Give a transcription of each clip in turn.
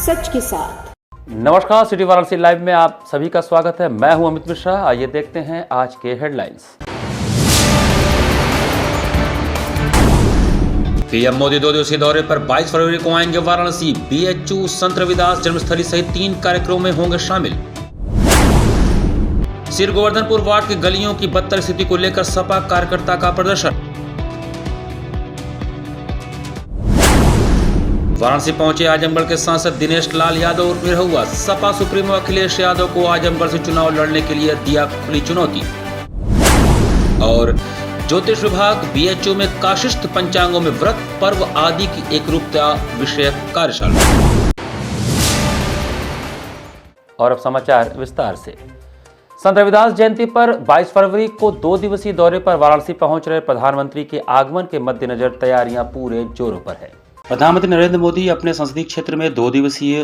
सच के साथ। नमस्कार, सिटी वाराणसी लाइव में आप सभी का स्वागत है। मैं हूं अमित मिश्रा। आइए देखते हैं आज के हेडलाइंस। पीएम मोदी 2 दिवसीय दौरे पर 22 फरवरी को आएंगे वाराणसी। बीएचयू, संत रविदास जन्मस्थली सहित 3 कार्यक्रमों में होंगे शामिल। सिर गोवर्धनपुर वार्ड की गलियों की बदतर स्थिति को लेकर सपा कार्यकर्ता का प्रदर्शन। वाराणसी पहुंचे आजमगढ़ के सांसद दिनेश लाल यादव उर्फ निरहुआ। सपा सुप्रीमो अखिलेश यादव को आजमगढ़ से चुनाव लड़ने के लिए दिया खुली चुनौती। और ज्योतिष विभाग बीएचयू में काशिष्ट पंचांगों में व्रत पर्व आदि की एकरूपता विषयक कार्यशाला। और अब समाचार विस्तार से। संत रविदास जयंती पर 22 फरवरी को 2 दिवसीय दौरे पर वाराणसी पहुंच रहे प्रधानमंत्री के आगमन के मद्देनजर तैयारियां पूरे जोरों पर है। प्रधानमंत्री नरेंद्र मोदी अपने संसदीय क्षेत्र में 2 दिवसीय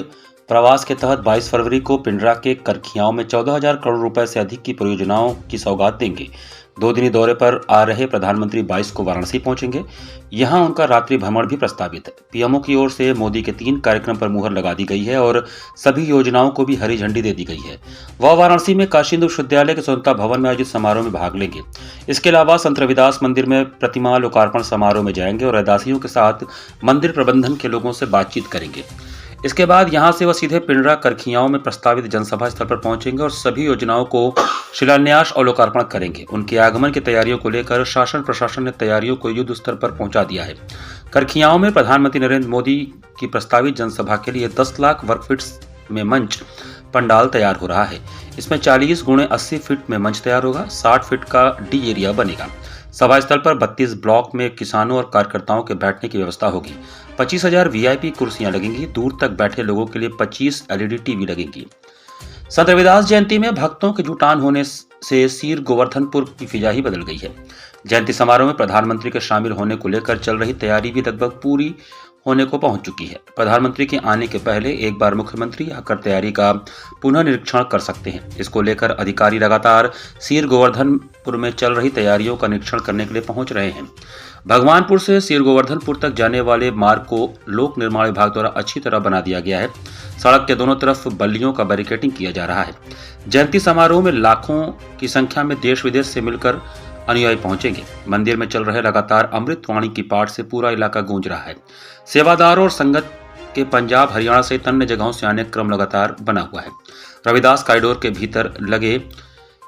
प्रवास के तहत 22 फरवरी को पिंडरा के करखियाओं में 14,000 करोड़ रुपए से अधिक की परियोजनाओं की सौगात देंगे। 2 दिनी दौरे पर आ रहे प्रधानमंत्री 22 को वाराणसी पहुंचेंगे। यहां उनका रात्रि भ्रमण भी प्रस्तावित है। पीएमओ की ओर से मोदी के 3 कार्यक्रम पर मुहर लगा दी गई है और सभी योजनाओं को भी हरी झंडी दे दी गई है। वह वाराणसी में काशी हिंदू विश्वविद्यालय के स्वतंत्रता भवन में आयोजित समारोह में भाग लेंगे। इसके अलावा संत रविदास मंदिर में प्रतिमा लोकार्पण समारोह में जाएंगे और रैदासियों के साथ मंदिर प्रबंधन के लोगों से बातचीत करेंगे। इसके बाद यहां से वह सीधे पिंडरा करखियाओं में प्रस्तावित जनसभा स्थल पर पहुंचेंगे और सभी योजनाओं को शिलान्यास और लोकार्पण करेंगे। उनके आगमन की तैयारियों को लेकर शासन प्रशासन ने तैयारियों को युद्ध स्तर पर पहुंचा दिया है। करखियाओं में प्रधानमंत्री नरेंद्र मोदी की प्रस्तावित जनसभा के लिए 10 लाख वर्ग फीट में मंच पंडाल तैयार हो रहा है। इसमें 40 × 80 फीट में मंच तैयार होगा। 60 फीट का डी एरिया बनेगा। सभा स्थल पर 32 ब्लॉक में किसानों और कार्यकर्ताओं के बैठने की व्यवस्था होगी। 25,000 वीआईपी कुर्सियां लगेंगी। दूर तक बैठे लोगों के लिए 25 एलईडी टीवी लगेंगी। संत रविदास जयंती में भक्तों के जुटान होने से सीर गोवर्धनपुर की फिजा ही बदल गई है। जयंती समारोह में प्रधानमंत्री के शामिल होने को लेकर चल रही तैयारी भी लगभग पूरी होने को पहुंच चुकी है। प्रधानमंत्री के आने के पहले एक बार मुख्यमंत्री आकर तैयारी का पुनः निरीक्षण कर सकते हैं। इसको लेकर अधिकारी लगातार सीर गोवर्धनपुर में चल रही तैयारियों का निरीक्षण करने के लिए पहुंच रहे हैं। भगवानपुर से सीर गोवर्धनपुर तक जाने वाले मार्ग को लोक निर्माण विभाग द्वारा अच्छी तरह बना दिया गया है। सड़क के दोनों तरफ बल्लियों का बैरिकेडिंग किया जा रहा है। जयंती समारोह में लाखों की संख्या में देश विदेश से मिलकर अनुयायी पहुंचेंगे। मंदिर में चल रहे लगातार अमृतवाणी की पाठ से पूरा इलाका गूंज रहा है। सेवादारों और संगत के पंजाब, हरियाणा सहित अन्य जगहों से आने का क्रम लगातार बना हुआ है। रविदास कॉरिडोर के भीतर लगे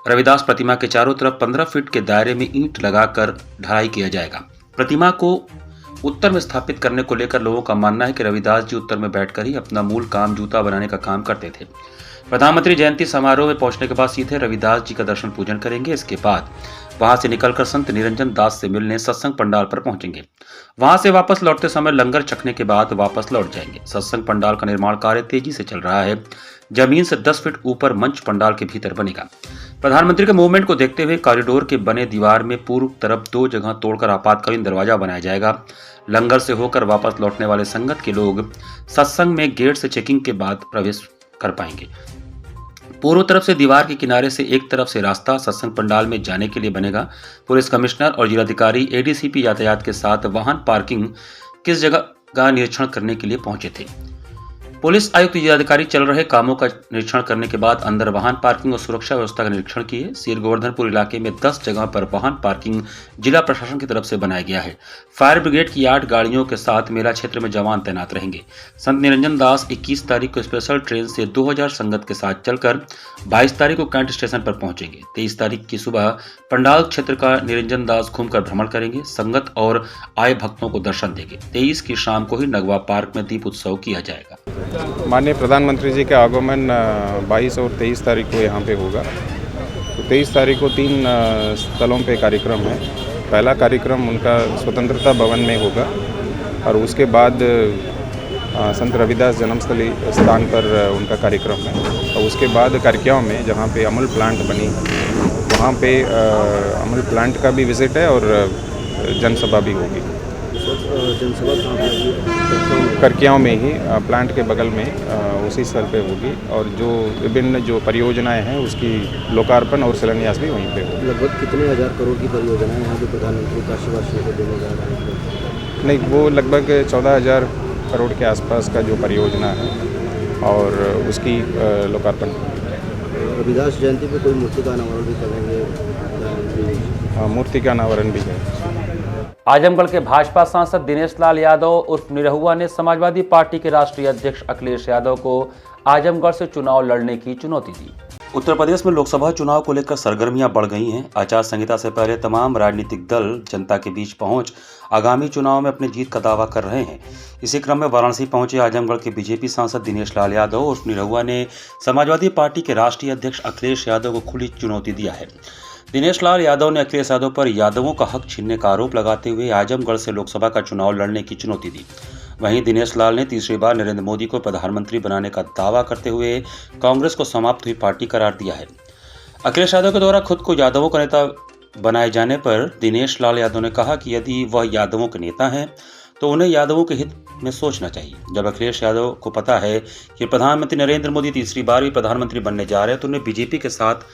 रविदास प्रतिमा के चारों तरफ 15 फीट के दायरे में ईंट लगाकर ढलाई किया जाएगा। प्रतिमा को उत्तर में स्थापित करने को लेकर लोगों का मानना है कि रविदास जी उत्तर में बैठकर ही अपना मूल काम जूता बनाने का काम करते थे। प्रधानमंत्री जयंती समारोह में पहुंचने के बाद सीधे रविदास जी का दर्शन पूजन करेंगे। इसके बाद वहां से निकलकर संत निरंजन दास से मिलने सत्संग पंडाल पर पहुंचेंगे। वहां से वापस लौटते समय लंगर चखने के बाद वापस लौट जाएंगे। सत्संग पंडाल का निर्माण कार्य तेजी से चल रहा है। जमीन से 10 फीट ऊपर मंच पंडाल के भीतर बनेगा। प्रधानमंत्री के मूवमेंट को देखते हुए कॉरिडोर के बने दीवार में पूर्व तरफ 2 जगह तोड़कर आपातकालीन दरवाजा बनाया जाएगा। लंगर से होकर वापस लौटने वाले संगत के लोग सत्संग में गेट से चेकिंग के बाद प्रवेश कर पाएंगे। पूर्व तरफ से दीवार के किनारे से एक तरफ से रास्ता सत्संग पंडाल में जाने के लिए बनेगा। पुलिस कमिश्नर और जिलाधिकारी एडीसीपी यातायात के साथ वाहन पार्किंग किस जगह का निरीक्षण करने के लिए पहुंचे थे। पुलिस आयुक्त जिलाधिकारी चल रहे कामों का निरीक्षण करने के बाद अंदर वाहन पार्किंग और सुरक्षा व्यवस्था का निरीक्षण किए। सीर गोवर्धनपुर इलाके में 10 जगह पर वाहन पार्किंग जिला प्रशासन की तरफ से बनाया गया है। फायर ब्रिगेड की 8 गाड़ियों के साथ मेला क्षेत्र में जवान तैनात रहेंगे। संत निरंजन दास 21 तारीख को स्पेशल ट्रेन से 2000 संगत के साथ चलकर 22 तारीख को कैंट स्टेशन पर पहुंचेंगे। 23 तारीख की सुबह पंडाल क्षेत्र का निरंजन दास घूमकर भ्रमण करेंगे। संगत और आए भक्तों को दर्शन देंगे। 23 की शाम को ही नगवा पार्क में दीप उत्सव किया जाएगा। माननीय प्रधानमंत्री जी का आगमन 22 और 23 तारीख को यहाँ पे होगा। तो 23 तारीख को 3 स्थलों पे कार्यक्रम है। पहला कार्यक्रम उनका स्वतंत्रता भवन में होगा और उसके बाद संत रविदास जन्मस्थली स्थान पर उनका कार्यक्रम है। और उसके बाद करखियाओं में जहाँ पे अमूल प्लांट बनी वहाँ पे अमूल प्लांट का भी विजिट है और जनसभा भी होगी। जनसभा करखियाओं में ही प्लांट के बगल में उसी स्थल पे होगी और जो विभिन्न जो परियोजनाएं हैं उसकी लोकार्पण और शिलान्यास भी वहीं पे होगी। लगभग कितने हज़ार करोड़ की परियोजना है यहाँ जो प्रधानमंत्री काशीवासियों को देने जा रहे हैं? नहीं, वो लगभग 14,000 करोड़ के आसपास का जो परियोजना है और उसकी लोकार्पण। रविदास जयंती पे कोई मूर्ति का अनावरण भी करेंगे प्रधानमंत्री? हाँ, मूर्ति का अनावरण भी है। आजमगढ़ के भाजपा सांसद दिनेश लाल यादव उर्फ निरहुआ ने समाजवादी पार्टी के राष्ट्रीय अध्यक्ष अखिलेश यादव को आजमगढ़ से चुनाव लड़ने की चुनौती दी। उत्तर प्रदेश में लोकसभा चुनाव को लेकर सरगर्मियां बढ़ गई हैं। आचार संहिता से पहले तमाम राजनीतिक दल जनता के बीच पहुंच आगामी चुनाव में अपनी जीत का दावा कर रहे हैं। इसी क्रम में वाराणसी पहुंचे आजमगढ़ के बीजेपी सांसद दिनेश लाल यादव उर्फ निरहुआ ने समाजवादी पार्टी के राष्ट्रीय अध्यक्ष अखिलेश यादव को खुली चुनौती दिया है। दिनेश लाल यादव ने अखिलेश यादव पर यादवों का हक छीनने का आरोप लगाते हुए आजमगढ़ से लोकसभा का चुनाव लड़ने की चुनौती दी। वहीं दिनेश लाल ने तीसरी बार नरेंद्र मोदी को प्रधानमंत्री बनाने का दावा करते हुए कांग्रेस को समाप्त हुई पार्टी करार दिया है। अखिलेश यादव के द्वारा खुद को यादवों का नेता बनाए जाने पर दिनेश लाल यादव ने कहा कि यदि वह यादवों के नेता हैं तो उन्हें यादवों के हित में सोचना चाहिए। जब अखिलेश यादव को पता है कि प्रधानमंत्री नरेंद्र मोदी तीसरी बार भी प्रधानमंत्री बनने जा रहे हैं तो उन्हें बीजेपी के साथ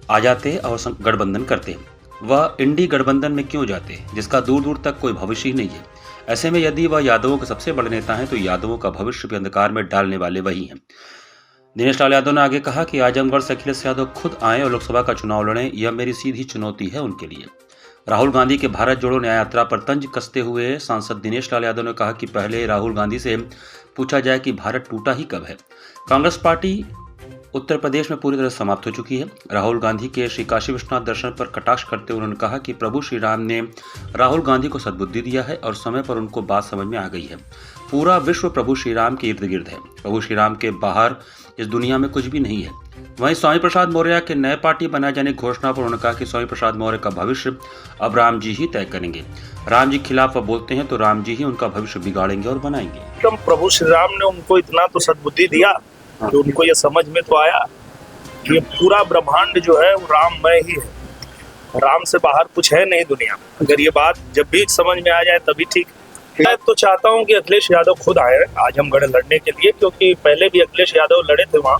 आ जाते और गठबंधन करते। वह इंडी गठबंधन में क्यों जाते जिसका दूर दूर तक कोई भविष्य ही नहीं है। ऐसे में यदि वह यादवों के सबसे बड़े नेता हैं तो यादवों का भविष्य भी अंधकार में डालने वाले वही हैं। दिनेश लाल यादव ने आगे कहा कि आजमगढ़ से अखिलेश यादव खुद आए और लोकसभा का चुनाव लड़ें, यह मेरी सीधी चुनौती है उनके लिए। राहुल गांधी के भारत जोड़ो न्याय यात्रा पर तंज कसते हुए सांसद दिनेश लाल यादव ने कहा कि पहले राहुल गांधी से पूछा जाए कि भारत टूटा ही कब है। कांग्रेस पार्टी उत्तर प्रदेश में पूरी तरह समाप्त हो चुकी है। राहुल गांधी के श्री काशी विश्वनाथ दर्शन पर कटाक्ष करते हुए उन्होंने कहा कि प्रभु श्री राम ने राहुल गांधी को सद्बुद्धि दिया है और समय पर उनको बात समझ में आ गई है। पूरा विश्व प्रभु श्री राम के इर्द गिर्द है। प्रभु श्री राम के बाहर इस दुनिया में कुछ भी नहीं है। वहीं स्वामी प्रसाद मौर्य के नए पार्टी बनाए जाने की घोषणा पर उन्होंने कहा कि स्वामी प्रसाद मौर्य का भविष्य अब राम जी ही तय करेंगे। राम जी के खिलाफ वह बोलते हैं तो राम जी ही उनका भविष्य बिगाड़ेंगे और बनाएंगे। प्रभु श्री राम ने उनको इतना तो सद्बुद्धि दिया कि उनको ये समझ में तो आया कि ये पूरा ब्रह्मांड जो है वो राममय ही है। राम से बाहर कुछ है नहीं दुनिया में। अगर ये बात जब भी समझ में आ जाए तभी ठीक। मैं तो चाहता हूँ कि अखिलेश यादव खुद आए आजमगढ़ लड़ने के लिए, क्योंकि पहले भी अखिलेश यादव लड़े थे वहाँ।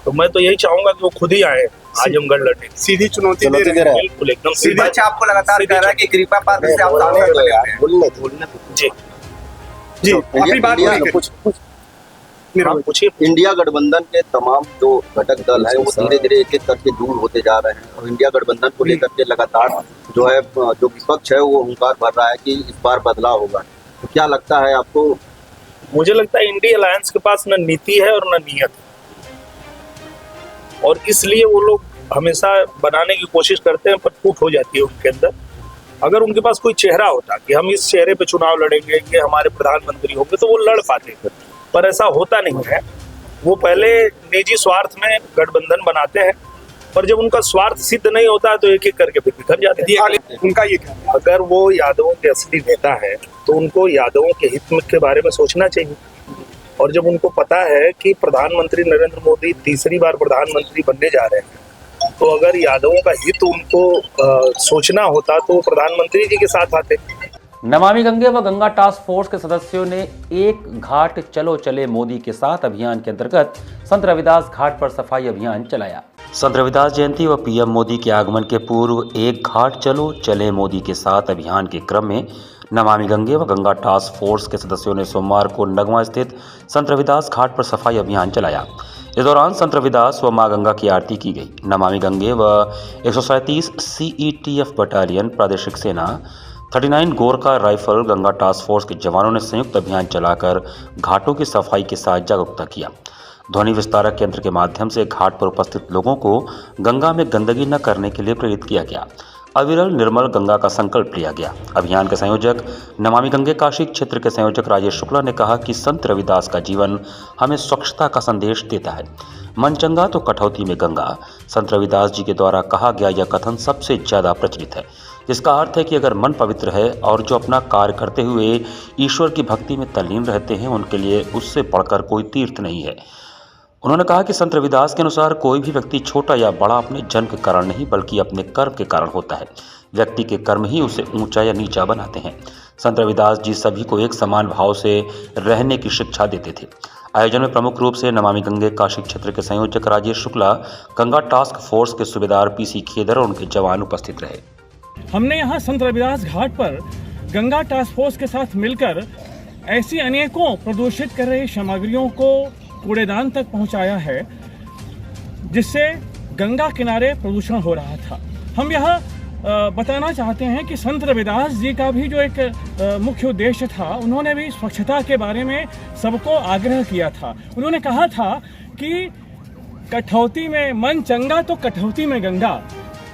तो मैं तो यही चाहूंगा कि वो खुद ही आए आजमगढ़ लड़ने। सीधी चुनौती दे रहे हैं। बिल्कुल एकदम सीधी। अच्छा, आपको लगातार कह रहा है कि कृपा पात्र से आप सांसद बने हैं। बोलने जी जी अपनी बात पूछिए। इंडिया गठबंधन के तमाम जो घटक दल है वो धीरे धीरे एक एक करके दूर होते जा रहे हैं और इंडिया गठबंधन को लेकर के लगातार जो है जो विपक्ष है वो हुंकार भर रहा है कि इस बार बदलाव होगा। तो क्या लगता है आपको? मुझे लगता है इंडिया अलायंस के पास न नीति है और न नियत है, और इसलिए वो लोग हमेशा बनाने की कोशिश करते हैं पर फूट हो जाती है उनके अंदर। अगर उनके पास कोई चेहरा होता कि हम इस चेहरे पे चुनाव लड़ेंगे, ये हमारे प्रधानमंत्री होंगे, तो वो लड़ पाते थे, पर ऐसा होता नहीं है। वो पहले निजी स्वार्थ में गठबंधन बनाते हैं, पर जब उनका स्वार्थ सिद्ध नहीं होता तो एक एक करके फिर बिखर जाते हैं। उनका ये कहना है, अगर वो यादवों के असली नेता है तो उनको यादवों के हित के बारे में सोचना चाहिए। और जब उनको पता है कि प्रधानमंत्री नरेंद्र मोदी तीसरी बार प्रधानमंत्री बनने जा रहे हैं, तो अगर यादवों का हित उनको सोचना होता तो वो प्रधानमंत्री जी के साथ आते। नमामि गंगे व गंगा टास्क फोर्स के सदस्यों ने एक घाट चलो चले मोदी के साथ अभियान के अंतर्गत संत रविदास घाट पर सफाई अभियान चलाया। संत रविदास जयंती व पीएम मोदी के आगमन के पूर्व एक घाट चलो चले मोदी के साथ अभियान के क्रम में नमामि गंगे व गंगा टास्क फोर्स के सदस्यों ने सोमवार को नगमा स्थित संत रविदास घाट पर सफाई अभियान चलाया। इस दौरान संत रविदास व मां गंगा की आरती की गई। नमामि गंगे व 137 CETF बटालियन प्रादेशिक सेना 39 Gorkha rifle Ganga task force के जवानों ने संयुक्त अभियान चलाकर घाटों की सफाई के साथ जागरूकता किया। ध्वनि विस्तारक यंत्र के माध्यम से घाट पर उपस्थित लोगों को गंगा में गंदगी न करने के लिए प्रेरित किया गया। अविरल निर्मल गंगा का संकल्प लिया गया। अभियान के संयोजक नमामि गंगे काशी क्षेत्र के संयोजक राजेश शुक्ला ने कहा कि संत रविदास का जीवन हमें स्वच्छता का संदेश देता है। मन चंगा तो कठौती में गंगा, संत रविदास जी के द्वारा कहा गया यह कथन सबसे ज्यादा प्रचलित है, जिसका अर्थ है कि अगर मन पवित्र है और जो अपना कार्य करते हुए ईश्वर की भक्ति में तल्लीन रहते हैं उनके लिए उससे बढ़कर कोई तीर्थ नहीं है। उन्होंने कहा कि संत रविदास के अनुसार कोई भी व्यक्ति छोटा या बड़ा अपने जन्म के कारण नहीं बल्कि अपने कर्म के कारण होता है। व्यक्ति के कर्म ही उसे ऊंचा या नीचा बनाते हैं। संत रविदास जी सभी को एक समान भाव से रहने की शिक्षा देते थे। आयोजन में प्रमुख रूप से नमामि गंगे काशी क्षेत्र के संयोजक राजेश शुक्ला, गंगा टास्क फोर्स के सूबेदार PC खेदर और उनके जवान उपस्थित रहे। हमने यहाँ संत रविदास घाट पर गंगा टास्क फोर्स के साथ मिलकर ऐसी अनेकों प्रदूषित कर रही सामग्रियों को कूड़ेदान तक पहुंचाया है, जिससे गंगा किनारे प्रदूषण हो रहा था। हम यह बताना चाहते हैं कि संत रविदास जी का भी जो एक मुख्य उद्देश्य था, उन्होंने भी स्वच्छता के बारे में सबको आग्रह किया था। उन्होंने कहा था कि कठौती में मन चंगा तो कठौती में गंगा।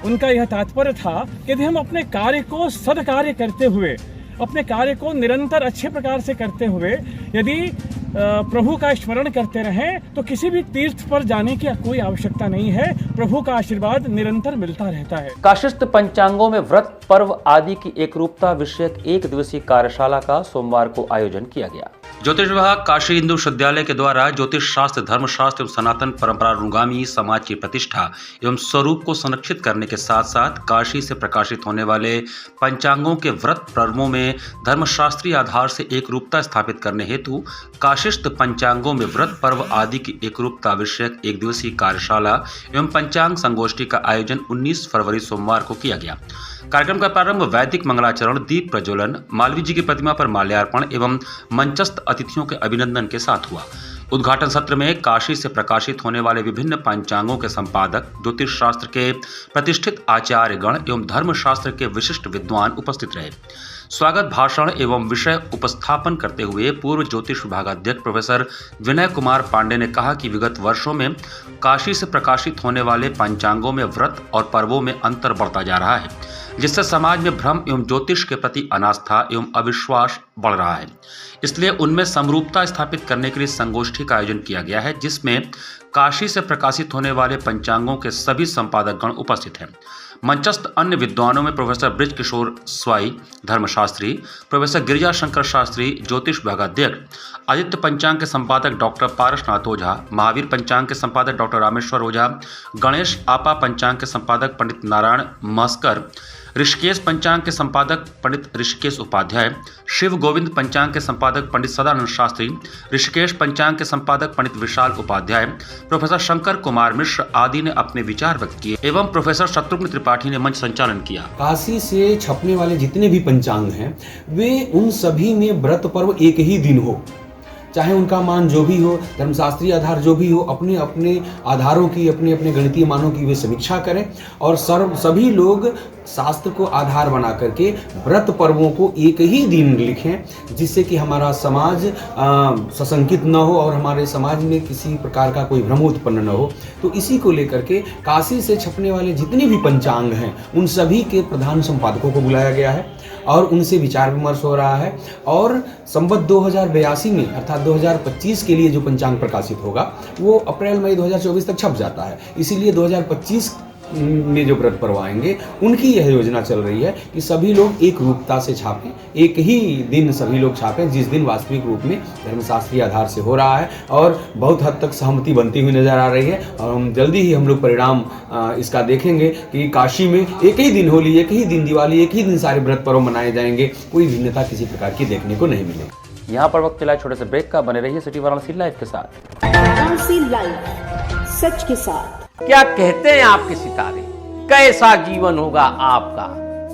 उनका यह तात्पर्य था कि यदि हम अपने कार्य को सद्कार्य करते हुए, अपने कार्य को निरंतर अच्छे प्रकार से करते हुए यदि प्रभु का स्मरण करते रहें तो किसी भी तीर्थ पर जाने की कोई आवश्यकता नहीं है। प्रभु का आशीर्वाद निरंतर मिलता रहता है। काशिस्थ पंचांगों में व्रत पर्व आदि की एकरूपता विषयक 1 दिवसीय कार्यशाला का सोमवार को आयोजन किया गया। ज्योतिष विभाग काशी हिंदू विश्वविद्यालय के द्वारा ज्योतिष शास्त्र, धर्मशास्त्र एवं सनातन परंपरानुगामी समाज की प्रतिष्ठा एवं स्वरूप को संरक्षित करने के साथ साथ काशी से प्रकाशित होने वाले पंचांगों के व्रत पर्वों में धर्मशास्त्रीय आधार से एक रूपता स्थापित करने हेतु काशिस्थ पंचांगों में व्रत पर्व आदि की एक रूपता विषयक 1 दिवसीय कार्यशाला एवं पंचांग संगोष्ठी का आयोजन 19 फरवरी सोमवार को किया गया। कार्यक्रम का प्रारंभ वैदिक मंगलाचरण, दीप प्रज्वलन, मालवीय जी की प्रतिमा पर माल्यार्पण एवं मंचस्थ अतिथियों के अभिनंदन के साथ हुआ। उद्घाटन सत्र में काशी से प्रकाशित होने वाले विभिन्न पंचांगों के संपादक, ज्योतिष शास्त्र के प्रतिष्ठित आचार्यगण एवं धर्मशास्त्र के विशिष्ट विद्वान उपस्थित रहे। स्वागत भाषण एवं विषय उपस्थापन करते हुए पूर्व ज्योतिष विभागाध्यक्ष प्रोफेसर विनय कुमार पांडे ने कहा कि विगत वर्षों में काशी से प्रकाशित होने वाले पंचांगों में व्रत और पर्वों में अंतर बढ़ता जा रहा है, जिससे समाज में भ्रम एवं ज्योतिष के प्रति अनास्था एवं अविश्वास बढ़ रहा है। इसलिए उनमें समरूपता स्थापित करने के लिए संगोष्ठी का आयोजन किया गया है, जिसमें काशी से प्रकाशित होने वाले पंचांगों के सभी संपादकगण उपस्थित हैं। मंचस्थ अन्य विद्वानों में प्रोफेसर ब्रिज किशोर स्वाई धर्मशास्त्री, प्रोफेसर गिरिजा शंकर शास्त्री ज्योतिष विभागाध्यक्ष, आदित्य पंचांग के संपादक डॉक्टर पारसनाथ ओझा, महावीर पंचांग के संपादक डॉक्टर रामेश्वर ओझा, गणेश आपा पंचांग के संपादक पंडित नारायण मस्कर, ऋषिकेश पंचांग के संपादक पंडित ऋषिकेश उपाध्याय, शिव गोविंद पंचांग के संपादक पंडित सदानंद शास्त्री, ऋषिकेश पंचांग के संपादक पंडित विशाल उपाध्याय, प्रोफेसर शंकर कुमार मिश्र आदि ने अपने विचार व्यक्त किए एवं प्रोफेसर शत्रुघ्न त्रिपाठी ने मंच संचालन किया। काशी से छपने वाले जितने भी पंचांग हैं, वे उन सभी में व्रत पर्व एक ही दिन हो, चाहे उनका मान जो भी हो, धर्मशास्त्रीय आधार जो भी हो, अपने अपने आधारों की, अपने अपने गणितीय मानों की वे समीक्षा करें और सभी लोग शास्त्र को आधार बना करके व्रत पर्वों को एक ही दिन लिखें, जिससे कि हमारा समाज सशंकित न हो और हमारे समाज में किसी प्रकार का कोई भ्रम उत्पन्न न हो। तो इसी को लेकर के काशी से छपने वाले जितने भी पंचांग हैं, उन सभी के प्रधान संपादकों को बुलाया गया है और उनसे विचार विमर्श हो रहा है। और संवत 2082 में अर्थात 2025 के लिए जो पंचांग प्रकाशित होगा वो अप्रैल मई 2024 तक छप जाता है। इसीलिए 2025 में जो व्रत पर्व आएंगे उनकी यह योजना चल रही है कि सभी लोग एक रूपता से छापें, एक ही दिन सभी लोग छापें, जिस दिन वास्तविक रूप में धर्मशास्त्रीय आधार से हो रहा है और बहुत हद तक सहमति बनती हुई नजर आ रही है। और हम जल्दी ही हम लोग परिणाम इसका देखेंगे कि काशी में एक ही दिन होली, एक ही दिन दिवाली, एक ही दिन सारे व्रत पर्व मनाए जाएंगे, कोई भिन्नता किसी प्रकार की देखने को नहीं मिलेगी। यहाँ पर वक्त चला छोटे से ब्रेक का, बने रहिए सिटी वाराणसी लाइव के साथ। वाराणसी लाइव, सच के साथ। क्या कहते हैं आपके सितारे, कैसा जीवन होगा आपका,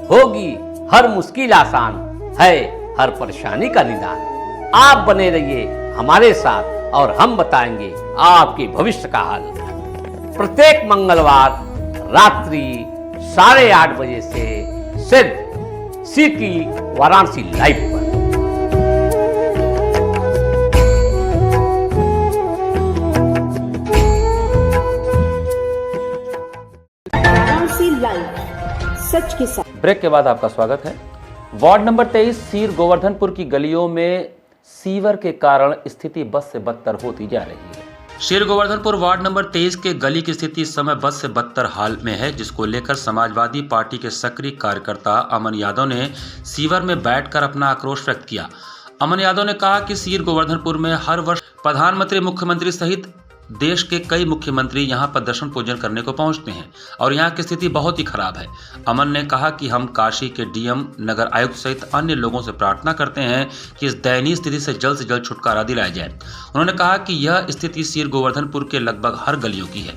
होगी हर मुश्किल आसान, है हर परेशानी का निदान। आप बने रहिए हमारे साथ और हम बताएंगे आपके भविष्य का हाल। प्रत्येक मंगलवार रात्रि 8:30 बजे से सिर्फ सिटी वाराणसी लाइव पर। सच के साथ। ब्रेक के बाद आपका स्वागत है। वार्ड नंबर 23 सीर गोवर्धनपुर की गलियों में सीवर के कारण स्थिति बद से बदतर होती जा रही है। सीर गोवर्धनपुर वार्ड नंबर 23 के गली की स्थिति इस समय बद से बदतर हाल में है, जिसको लेकर समाजवादी पार्टी के सक्रिय कार्यकर्ता अमन यादव ने सीवर में बैठकर अपना आक्रोश व्यक्त किया। अमन यादव ने कहा कि सीर गोवर्धनपुर में हर वर्ष प्रधानमंत्री, मुख्यमंत्री सहित देश के कई मुख्यमंत्री यहां पर दर्शन पूजन करने को पहुंचते हैं और यहां की स्थिति बहुत ही खराब है। अमन ने कहा कि हम काशी के डीएम, नगर आयुक्त सहित अन्य लोगों से प्रार्थना करते हैं कि इस दयनीय स्थिति से जल्द छुटकारा दिलाया जाए। उन्होंने कहा कि यह स्थिति सीर गोवर्धनपुर के लगभग हर गलियों की है।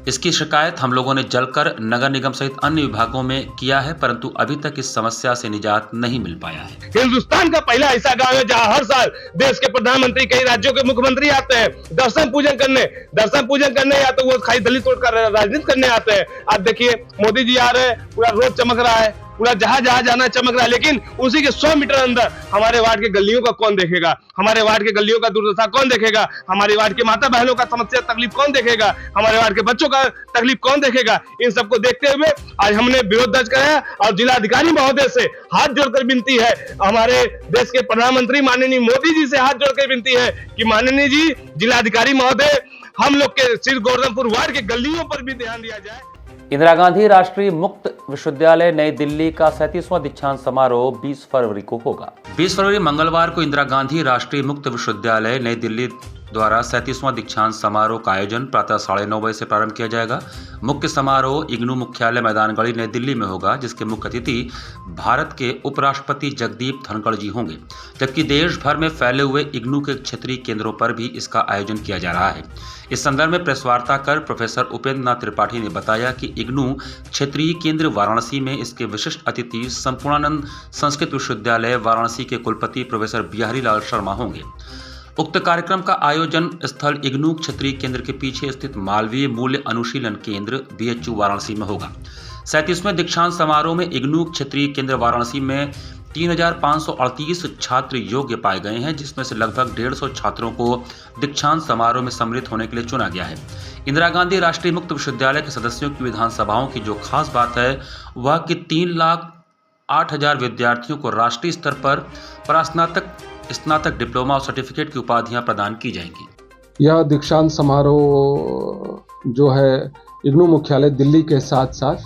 इसकी शिकायत हम लोगों ने जलकर नगर निगम सहित अन्य विभागों में किया है, परंतु अभी तक इस समस्या से निजात नहीं मिल पाया है। हिंदुस्तान का पहला ऐसा गांव है जहां हर साल देश के प्रधानमंत्री, कई राज्यों के मुख्यमंत्री आते हैं दर्शन पूजन करने, या तो वो खाली दलित वोट कर राजनीति करने आते हैं। आप देखिए मोदी जी आ रहे हैं, पूरा रोड चमक रहा है, पूरा जहां जाना चमक रहा है, लेकिन उसी के 100 मीटर अंदर हमारे वार्ड के गलियों का कौन देखेगा, हमारे वार्ड के गलियों का दुर्दशा कौन देखेगा, हमारे वार्ड के माता बहनों का समस्या तकलीफ कौन देखेगा, हमारे वार्ड के बच्चों का तकलीफ कौन देखेगा। इन सबको देखते हुए आज हमने विरोध दर्ज कराया और जिलाधिकारी महोदय से हाथ जोड़कर विनती है, हमारे देश के प्रधानमंत्री माननीय मोदी जी से हाथ जोड़कर विनती है कि माननीय जी, जिलाधिकारी महोदय, हम लोग के श्री गोवर्धनपुर वार्ड के गलियों पर भी ध्यान दिया जाए। इंदिरा गांधी राष्ट्रीय मुक्त विश्वविद्यालय नई दिल्ली का 37वां दीक्षांत समारोह 20 फरवरी को होगा। 20 फरवरी मंगलवार को इंदिरा गांधी राष्ट्रीय मुक्त विश्वविद्यालय नई दिल्ली द्वारा 37वां दीक्षांत समारोह का आयोजन प्रातः 9:30 बजे से प्रारंभ किया जाएगा। मुख्य समारोह इग्नू मुख्यालय मैदान गढ़ी नई दिल्ली में होगा, जिसके मुख्य अतिथि भारत के उपराष्ट्रपति जगदीप धनखड़ जी होंगे, जबकि देश भर में फैले हुए इग्नू के क्षेत्रीय केंद्रों पर भी इसका आयोजन किया जा रहा है। इस संदर्भ में प्रेस वार्ता कर प्रोफेसर उपेंद्र नाथ त्रिपाठी ने बताया कि इग्नू क्षेत्रीय केंद्र वाराणसी में इसके विशिष्ट अतिथि संपूर्णानंद संस्कृत विश्वविद्यालय वाराणसी के कुलपति प्रोफेसर बिहारी लाल शर्मा होंगे। उक्त कार्यक्रम का आयोजन स्थल इग्नू क्षेत्रीय केंद्र के पीछे स्थित मालवीय मूल्य अनुशीलन केंद्र BHU वाराणसी में होगा। 37वें दीक्षांत समारोह में इग्नू क्षेत्रीय केंद्र वाराणसी में 3538 छात्र योग्य पाए गए हैं, जिसमें से लगभग 150 छात्रों को दीक्षांत समारोह में सम्मिलित होने के लिए चुना गया है। इंदिरा गांधी राष्ट्रीय मुक्त विश्वविद्यालय के सदस्यों की विधानसभाओं की जो खास बात है वह कि 3,08,000 विद्यार्थियों को राष्ट्रीय स्तर पर परास्नातक, स्नातक, डिप्लोमा और सर्टिफिकेट की उपाधियां प्रदान की जाएंगी। यह दीक्षांत समारोह जो है इग्नू मुख्यालय दिल्ली के साथ साथ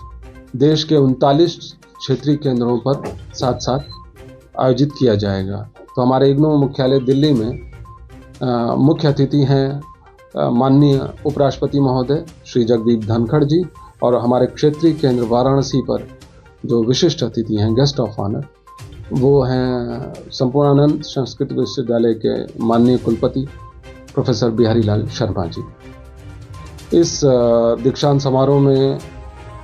देश के 39 क्षेत्रीय केंद्रों पर साथ साथ आयोजित किया जाएगा। तो हमारे इग्नू मुख्यालय दिल्ली में मुख्य अतिथि हैं माननीय उपराष्ट्रपति महोदय श्री जगदीप धनखड़ जी, और हमारे क्षेत्रीय केंद्र वाराणसी पर जो विशिष्ट अतिथि हैं, गेस्ट ऑफ ऑनर, वो हैं संपूर्णानंद संस्कृत विश्वविद्यालय के माननीय कुलपति प्रोफेसर बिहारी लाल शर्मा जी। इस दीक्षांत समारोह में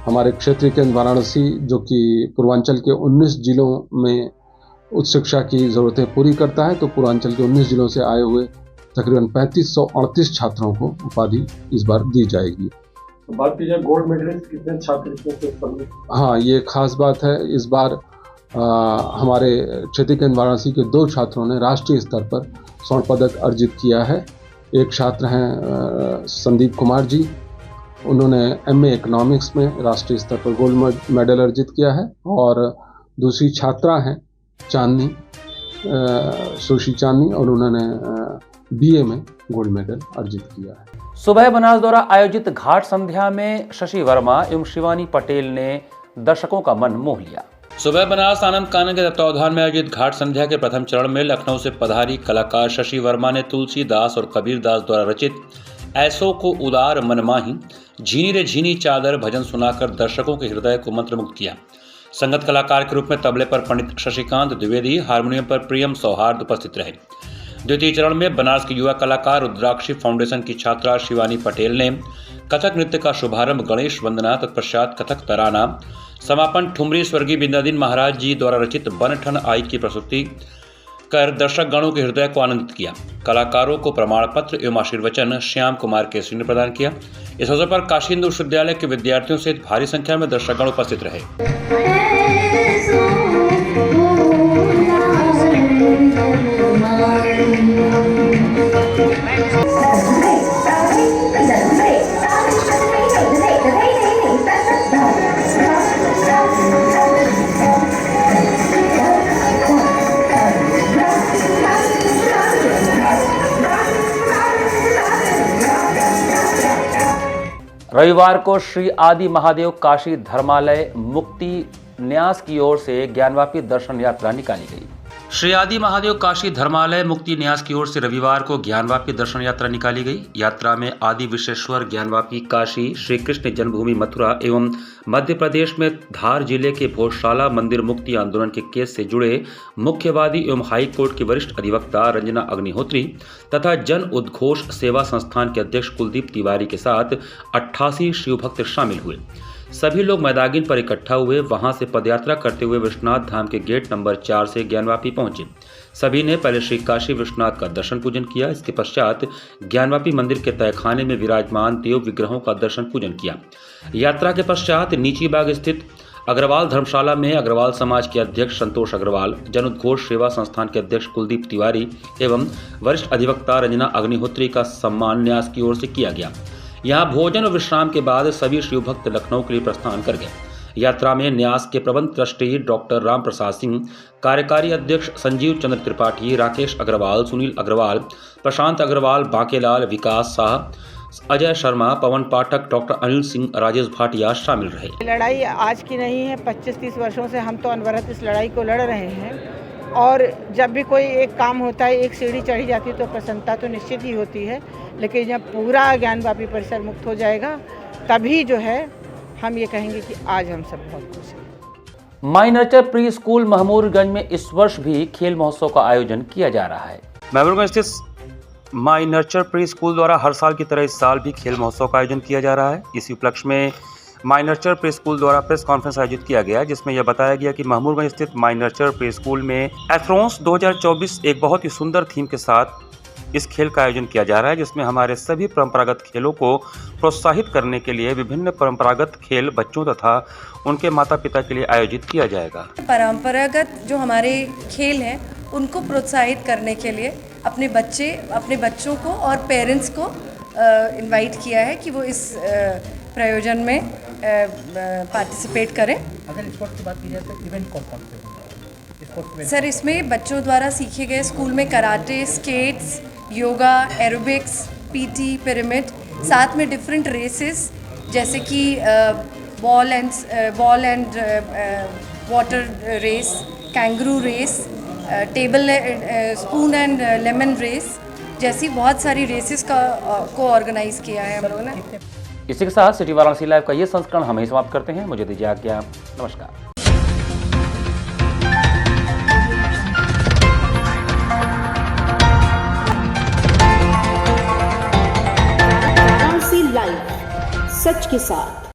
हमारे क्षेत्रीय केंद्र वाराणसी, जो कि पूर्वांचल के 19 जिलों में उच्च शिक्षा की ज़रूरतें पूरी करता है, तो पूर्वांचल के 19 जिलों से आए हुए तकरीबन 3538 छात्रों को उपाधि इस बार दी जाएगी। बात की जाए गोल्ड मेडलिस्ट कितने छात्र? हाँ, ये खास बात है। इस बार हमारे क्षेत्रीय केंद्र वाराणसी के 2 छात्रों ने राष्ट्रीय स्तर पर स्वर्ण पदक अर्जित किया है। एक छात्र हैं संदीप कुमार जी, उन्होंने MA इकोनॉमिक्स में राष्ट्रीय स्तर पर गोल्ड मेडल अर्जित किया है, और दूसरी छात्रा हैं चांदनी, सुशी चांदनी, और उन्होंने BA में गोल्ड मेडल अर्जित किया है। सुबह बनास द्वारा आयोजित घाट संध्या में शशि वर्मा एवं शिवानी पटेल ने दर्शकों का मन मोह लिया। सुबह बनास आनंद कानन के तत्वावधान में आयोजित घाट संध्या के प्रथम चरण में लखनऊ से पधारी कलाकार शशि वर्मा ने तुलसीदास और कबीर दास द्वारा रचित ऐसो को उदार मनमाही, झीनी रे झीनी चादर भजन सुनाकर दर्शकों के हृदय को मंत्रमुग्ध किया। संगत कलाकार के रूप में तबले पर पंडित शशिकांत द्विवेदी, हारमोनियम पर प्रियम सौहार्द उपस्थित रहे। द्वितीय चरण में बनारस के युवा कलाकार रुद्राक्षी फाउंडेशन की छात्रा शिवानी पटेल ने कथक नृत्य का शुभारंभ गणेश वंदना, तत्पश्चात कथक तराना, समापन ठुमरी स्वर्गीय बिंदादीन महाराज जी द्वारा रचित बन ठन आई की प्रस्तुति कर दर्शक गणों के हृदय को आनंदित किया। कलाकारों को प्रमाण पत्र एवं आशीर्वचन श्याम कुमार केसरी ने प्रदान किया। इस अवसर पर काशी हिंदू विश्वविद्यालय के विद्यार्थियों सहित भारी संख्या में दर्शकगण उपस्थित रहे। रविवार को श्री आदि महादेव काशी धर्मालय मुक्ति न्यास की ओर से ज्ञानवापी दर्शन यात्रा निकाली गई। श्री आदि महादेव काशी धर्मालय मुक्ति न्यास की ओर से रविवार को ज्ञानवापी दर्शन यात्रा निकाली गई। यात्रा में आदि विश्वेश्वर ज्ञानवापी काशी, श्री कृष्ण जन्मभूमि मथुरा एवं मध्य प्रदेश में धार जिले के भोजशाला मंदिर मुक्ति आंदोलन के केस से जुड़े मुख्यवादी एवं हाई कोर्ट के वरिष्ठ अधिवक्ता रंजना अग्निहोत्री तथा जन उद्घोष सेवा संस्थान के अध्यक्ष कुलदीप तिवारी के साथ 88 शिवभक्त शामिल हुए। सभी लोग मैदागिन पर इकट्ठा हुए। वहां से पदयात्रा करते हुए विश्वनाथ धाम के गेट नंबर 4 से ज्ञानवापी पहुंचे। सभी ने पहले श्री काशी विश्वनाथ का दर्शन पूजन किया। इसके पश्चात ज्ञानवापी मंदिर के तहखाने में विराजमान देव विग्रहों का दर्शन पूजन किया। यात्रा के पश्चात नीची बाग स्थित अग्रवाल धर्मशाला में अग्रवाल समाज के अध्यक्ष संतोष अग्रवाल, जन उद्घोष सेवा संस्थान के अध्यक्ष कुलदीप तिवारी एवं वरिष्ठ अधिवक्ता रंजना अग्निहोत्री का सम्मान न्यास की ओर से किया गया। यहाँ भोजन और विश्राम के बाद सभी शिवभक्त लखनऊ के लिए प्रस्थान कर गए। यात्रा में न्यास के प्रबंध ट्रस्टी डॉक्टर राम प्रसाद सिंह, कार्यकारी अध्यक्ष संजीव चंद्र त्रिपाठी, राकेश अग्रवाल, सुनील अग्रवाल, प्रशांत अग्रवाल, बांकेलाल, विकास शाह, अजय शर्मा, पवन पाठक, डॉक्टर अनिल सिंह, राजेश भाटिया शामिल रहे। लड़ाई आज की नहीं है, 25-30 वर्षों से हम तो अनवरत इस लड़ाई को लड़ रहे हैं और जब भी कोई एक काम होता है, एक सीढ़ी चढ़ी जाती है तो प्रसन्नता तो निश्चित ही होती है, लेकिन जब पूरा ज्ञानवापी परिसर मुक्त हो जाएगा तभी जो है हम ये कहेंगे कि आज हम सब बहुत खुश हैं। माई नर्चर प्री स्कूल महमूदगंज में इस वर्ष भी खेल महोत्सव का आयोजन किया जा रहा है। महमूदगंज स्थित माई नर्चर प्री स्कूल द्वारा हर साल की तरह इस साल भी खेल महोत्सव का आयोजन किया जा रहा है। इसी उपलक्ष्य में माई नर्चर प्री स्कूल द्वारा प्रेस कॉन्फ्रेंस आयोजित किया गया, जिसमें यह बताया गया कि महमूदगंज स्थित माई नर्चर प्री स्कूल में एथ्रोन्स 2024 एक बहुत ही सुंदर थीम के साथ इस खेल का आयोजन किया जा रहा है, जिसमें हमारे सभी परंपरागत खेलों को प्रोत्साहित करने के लिए विभिन्न परंपरागत खेल बच्चों तथा उनके माता पिता के लिए आयोजित किया जाएगा। परंपरागत जो हमारे खेल हैं उनको प्रोत्साहित करने के लिए अपने बच्चों को और पेरेंट्स को इनवाइट किया है कि वो इस प्रयोजन में पार्टिसिपेट करें। अगर स्पोर्ट्स की बात की जाए तो इवेंट कौन-कौन से होंगे? सर, इसमें बच्चों द्वारा सीखे गए स्कूल में karate, skates, yoga, aerobics, PT, pyramid, साथ में डिफरेंट रेसेस जैसे कि ball and water race, kangaroo race, table spoon and lemon race जैसी बहुत सारी रेसेस को ऑर्गेनाइज किया है हम लोगों ने। इसी के साथ सिटी वाराणसी लाइव का ये संस्करण हम ही समाप्त करते हैं। मुझे दीजिए आज्ञा। नमस्कार। वाराणसी लाइव, सच के साथ।